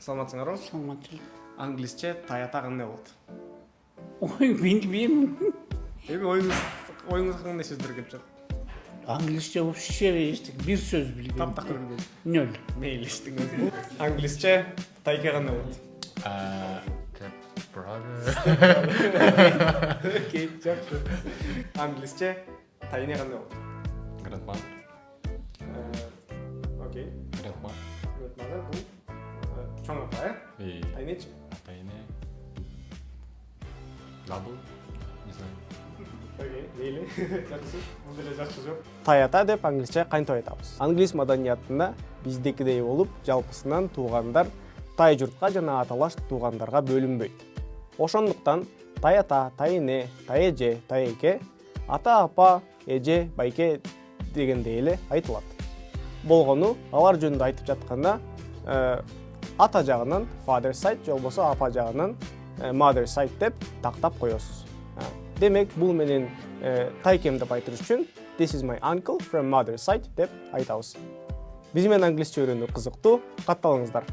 Саламатсыңарбы? Саламатсыз. Англисче таята кандай болот? Ой, мен білмеймін. Оюңуз кандай сөздөр келип чыгат? Англисче вообще ештік бір сөз білген. Таптак көргөнбүз. Нөл. Мейли эчтеңиз. Англисче тайке кандай болот? Окей, жакшы. Англисче тайне кандай болот? Grandmother. Окей. Grandmother. Мадам бул чоң апа, И Тайнечи? тайне. Double. Не знаю. Окей, мейли. Жакшы. Бул деле жакшы жооп. Таята деп англисче кантип айтабыз? Англис маданиятында биздекидей болуп, жалпысынан туугандар тай-журтка жана аталаш туугандарга бөлүнбөйт. Ошондуктан таята, тайне, таэже, таэке, ата-апа, эже, байке дегендей эле айтылат. Болгону алар жөнүндө айтып жатканда ата жагынан father side же болбосо апа жагынан mother side деп тактап коесуз. Демек, бул менен тайкем деп айтыр үчүн this is my uncle from mother side деп айтабыз. Биз менен англисче үйрөнүү кызыктуу, катталыңыздар.